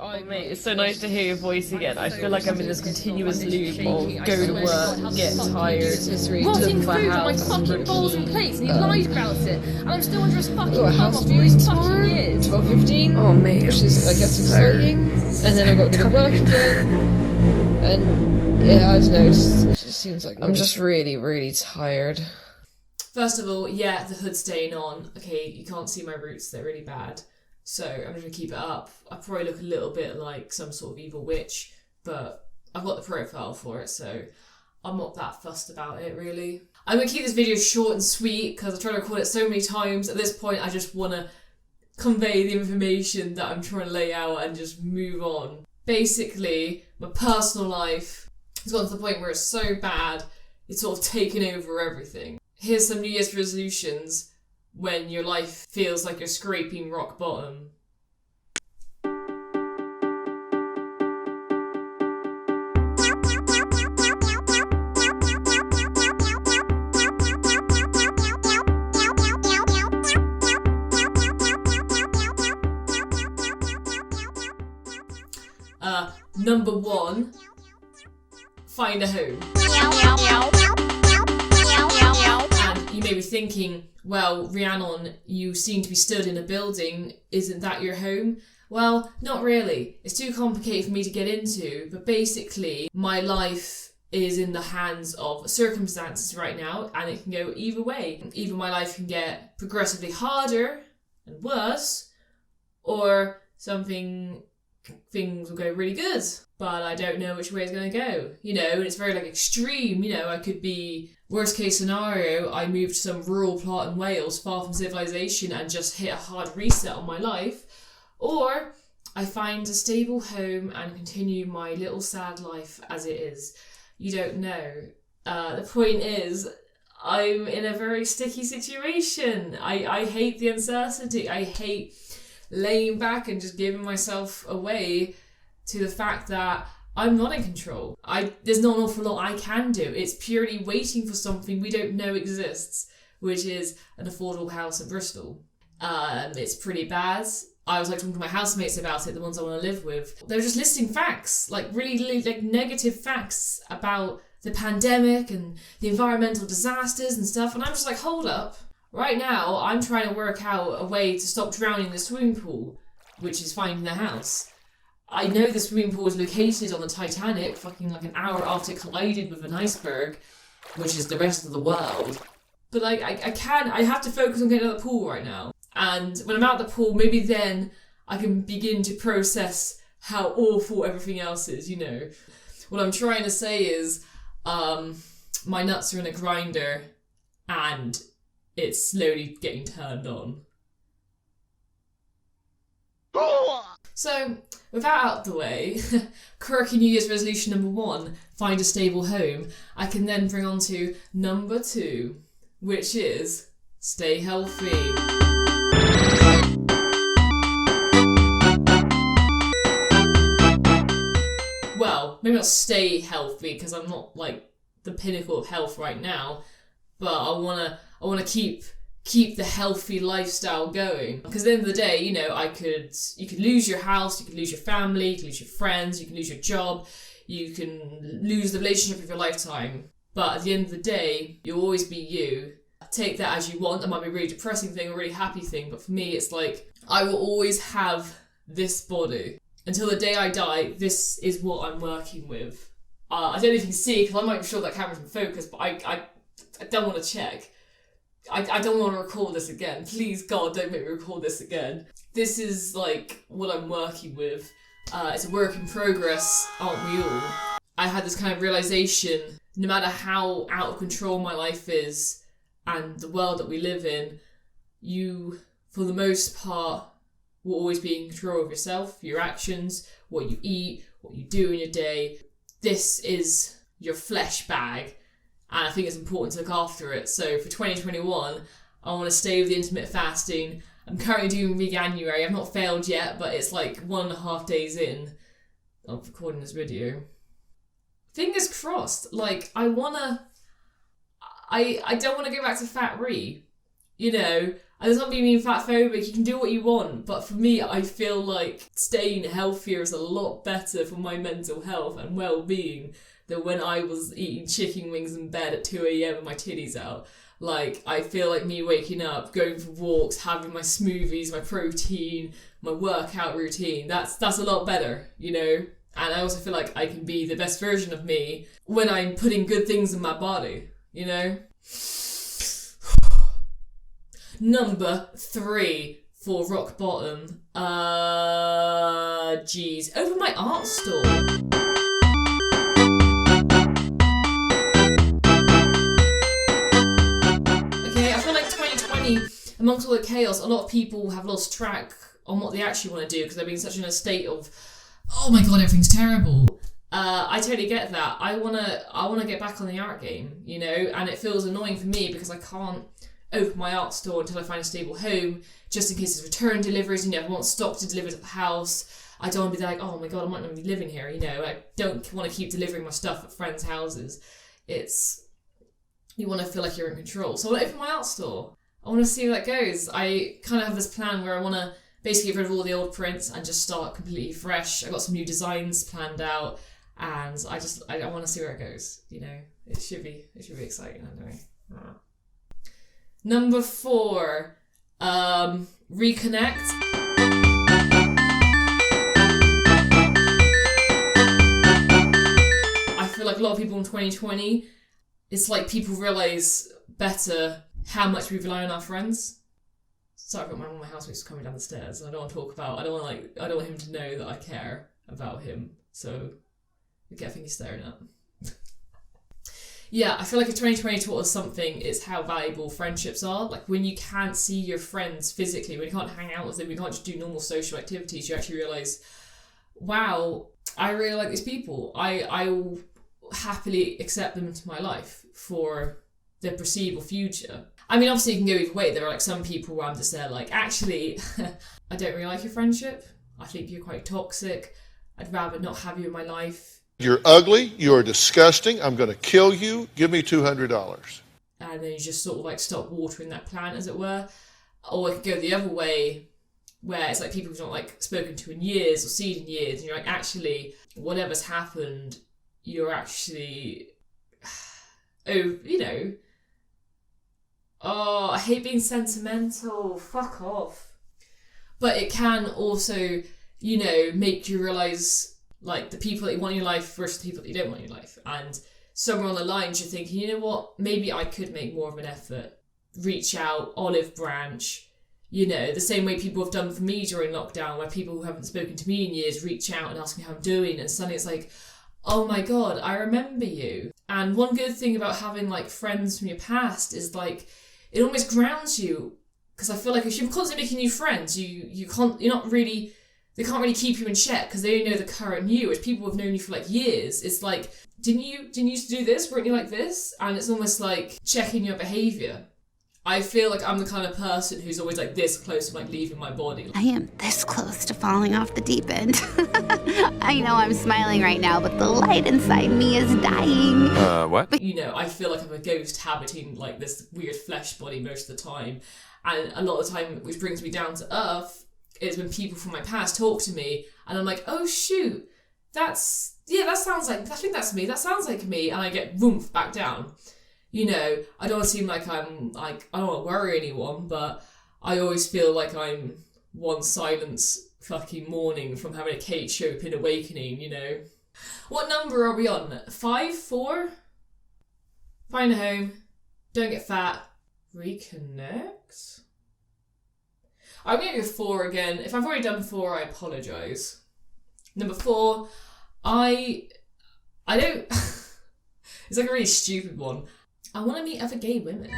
Oh mate, it's so nice to hear your voice again. I feel like I'm in this continuous loop of go to work, get tired, rotting look at food my on my house, fucking bowls and plates, and he lied about it, and I'm still under his fucking got a thumb house after viewing these fucking tomorrow, years. 12:15. Oh mate, which is I guess exciting. And then I've got to go to work again. And yeah, I don't know. It just seems like I'm just really, really tired. First of all, yeah, the hood's staying on. Okay, you can't see my roots, they're really bad. So I'm just going to keep it up. I probably look a little bit like some sort of evil witch, but I've got the profile for it, so I'm not that fussed about it, really. I'm going to keep this video short and sweet because I've tried to record it so many times. At this point, I just want to convey the information that I'm trying to lay out and just move on. Basically, my personal life has gotten to the point where it's so bad, it's sort of taken over everything. Here's some New Year's resolutions when your life feels like you're scraping rock bottom. Number 1, find a home. And you may be thinking, well, Rhiannon, you seem to be stood in a building, isn't that your home? Well, not really. It's too complicated for me to get into, but basically my life is in the hands of circumstances right now, and it can go either way. Either my life can get progressively harder and worse, or things will go really good, but I don't know which way it's going to go, you know, and it's very extreme, you know. I could be, worst case scenario, I moved to some rural plot in Wales far from civilization and just hit a hard reset on my life, or I find a stable home and continue my little sad life as it is. You don't know. The point is, I'm in a very sticky situation. I hate the uncertainty. I hate laying back and just giving myself away to the fact that I'm not in control. There's not an awful lot I can do. It's purely waiting for something we don't know exists, which is an affordable house in Bristol. It's pretty bad. I was talking to my housemates about it, the ones I want to live with. They're just listing facts, really negative facts about the pandemic and the environmental disasters and stuff, and I'm just hold up. Right now, I'm trying to work out a way to stop drowning in the swimming pool, which is finding a house. I know the swimming pool is located on the Titanic, fucking an hour after it collided with an iceberg, which is the rest of the world. But I have to focus on getting out of the pool right now. And when I'm out of the pool, maybe then I can begin to process how awful everything else is, you know. What I'm trying to say is, my nuts are in a grinder, and it's slowly getting turned on. So, with that out of the way, quirky New Year's resolution number 1, find a stable home, I can then bring on to number 2, which is stay healthy. Well, maybe not stay healthy, because I'm not the pinnacle of health right now, but I wanna keep the healthy lifestyle going. Because at the end of the day, you know, you could lose your house, you could lose your family, you could lose your friends, you can lose your job, you can lose the relationship of your lifetime. But at the end of the day, you'll always be you. Take that as you want. It might be a really depressing thing, a really happy thing, but for me, it's I will always have this body. Until the day I die, this is what I'm working with. I don't know if you can see, because I'm not even sure that camera's in focus, but I don't want to check. I don't want to record this again. Please, God, don't make me record this again. This is, what I'm working with. It's a work in progress, aren't we all? I had this kind of realisation, no matter how out of control my life is and the world that we live in, you, for the most part, will always be in control of yourself, your actions, what you eat, what you do in your day. This is your flesh bag. And I think it's important to look after it. So for 2021, I want to stay with the intermittent fasting. I'm currently doing Veganuary. I've not failed yet, but it's 1.5 days in of recording this video. Fingers crossed. I don't want to go back to Fat Rhi. you know, and it's not being fat phobic, you can do what you want, but for me, I feel like staying healthier is a lot better for my mental health and well-being than when I was eating chicken wings in bed at 2 a.m. with my titties out. Like, I feel like me waking up, going for walks, having my smoothies, my protein, my workout routine, that's a lot better, you know? And I also feel like I can be the best version of me when I'm putting good things in my body, you know? Number 3 for rock bottom. Open my art store. Okay, I feel like 2020, amongst all the chaos, a lot of people have lost track on what they actually want to do because they've been such in a state of, oh my god, everything's terrible. I totally get that. I wanna get back on the art game, you know, and it feels annoying for me because I can't open my art store until I find a stable home, just in case there's return deliveries, you know, I want stock to deliver to the house. I don't want to be like, oh my god, I might not be living here, you know, I don't want to keep delivering my stuff at friends' houses. You want to feel like you're in control. So I want to open my art store. I want to see how that goes. I kind of have this plan where I want to basically get rid of all the old prints and just start completely fresh. I got some new designs planned out, and I want to see where it goes. You know, it should be exciting anyway. Number 4, reconnect. I feel like a lot of people in 2020, it's like people realise better how much we rely on our friends. Sorry, I've got one of my housemates coming down the stairs, and I don't want to talk about. I don't want him to know that I care about him. So, I think he's staring at. Yeah, I feel like if 2020 taught us something, it's how valuable friendships are. Like, when you can't see your friends physically, when you can't hang out with them, you can't just do normal social activities, you actually realise, wow, I really like these people. I will happily accept them into my life for the foreseeable future. I mean, obviously you can go either way. There are like some people where I'm just there like, actually, I don't really like your friendship. I think you're quite toxic. I'd rather not have you in my life. You're ugly, you're disgusting, I'm going to kill you, give me $200. And then you just sort of like stop watering that plant, as it were. Or it could go the other way, where it's like people who've not like spoken to in years or seen in years, and you're like, actually, whatever's happened, you're actually, I hate being sentimental, fuck off. But it can also, make you realise like the people that you want in your life versus the people that you don't want in your life. And somewhere on the lines you're thinking, you know what, maybe I could make more of an effort. Reach out, olive branch, the same way people have done for me during lockdown, where people who haven't spoken to me in years reach out and ask me how I'm doing, and suddenly it's like, oh my god, I remember you. And one good thing about having like friends from your past is like, it almost grounds you, because I feel like if you're constantly making new friends, they can't really keep you in check because they only know the current you. If people have known you for like years, it's like, didn't you used to do this? Weren't you like this? And it's almost like checking your behaviour. I feel like I'm the kind of person who's always like this close to like leaving my body. I am this close to falling off the deep end. I know I'm smiling right now, but the light inside me is dying. What? I feel like I'm a ghost habiting like this weird flesh body most of the time. And a lot of the time, which brings me down to earth, is when people from my past talk to me and I'm like, oh shoot, that sounds like, I think that's me, that sounds like me, and I get woomph back down. I don't want to seem like I'm like, I don't want to worry anyone, but I always feel like I'm one silence fucking morning from having a Kate Chopin awakening, What number are we on? 5, 4? Find a home, don't get fat, reconnect? I'm going to go 4 again. If I've already done 4, I apologise. Number 4, I don't... It's like a really stupid one. I want to meet other gay women.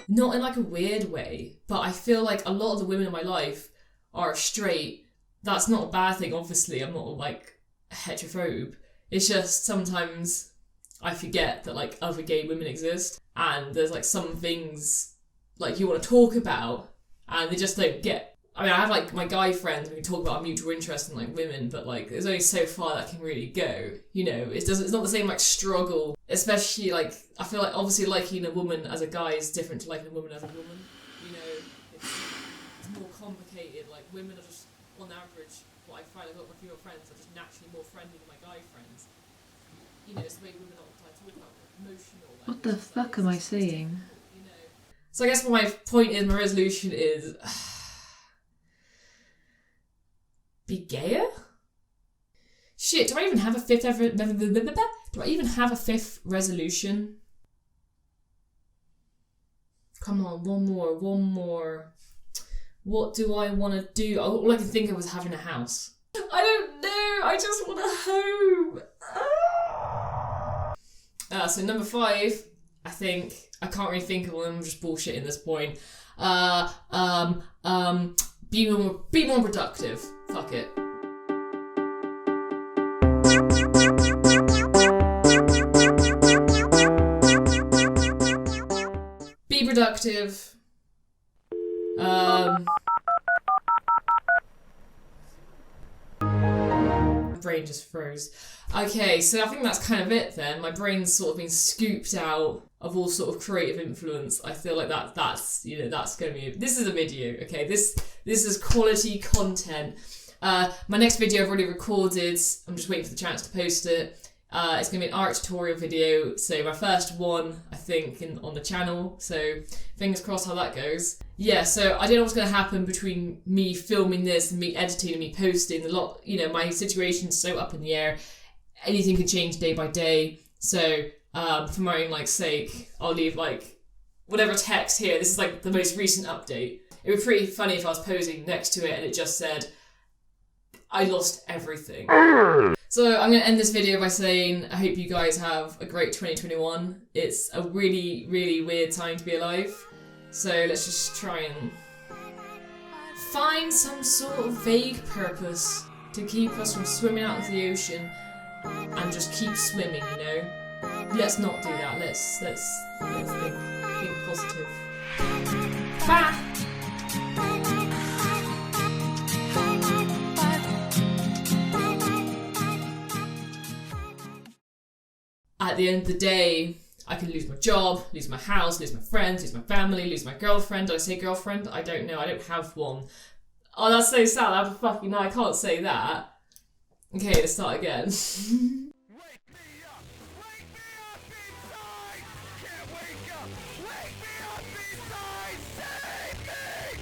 Not in like a weird way, but I feel like a lot of the women in my life are straight. That's not a bad thing, obviously. I'm not like a heterophobe. It's just sometimes I forget that like other gay women exist, and there's like some things like you want to talk about and they just don't get. I mean, I have like my guy friends, we can talk about our mutual interest in like women, but like there's only so far that can really go. You know, it's not the same like struggle, especially like I feel like obviously liking a woman as a guy is different to liking a woman as a woman. You know, it's more complicated. Like women are just on average, what I find a lot of my female friends are just naturally more friendly than my guy friends. You know, it's the way women all the time talk about emotional. What the fuck am I saying? You know. So I guess what my point is, my resolution is. Be gayer? Shit, do I even have a fifth resolution? Come on, one more. What do I want to do? All I can think of was having a house. I don't know, I just want a home. So number 5, I think, I can't really think of one, I'm just bullshitting at this point. Be more productive. Fuck it. Be productive. My brain just froze. Okay, so I think that's kind of it then. My brain's sort of been scooped out of all sort of creative influence. I feel like that's gonna be this is a video, okay? This is quality content. My next video I've already recorded. I'm just waiting for the chance to post it. It's going to be an art tutorial video, so my first one, I think, on the channel, so fingers crossed how that goes. Yeah, so I don't know what's going to happen between me filming this and me editing and me posting. My situation's so up in the air, anything can change day by day, so for my own sake, I'll leave whatever text here. This is the most recent update. It would be pretty funny if I was posing next to it and it just said, I lost everything. So I'm going to end this video by saying I hope you guys have a great 2021. It's a really, really weird time to be alive. So let's just try and find some sort of vague purpose to keep us from swimming out into the ocean and just keep swimming, you know? Let's not do that. Let's think positive. Bye! At the end of the day, I can lose my job, lose my house, lose my friends, lose my family, lose my girlfriend. Did I say girlfriend? I don't know. I don't have one. Oh, that's so sad. I can't say that. Okay, let's start again.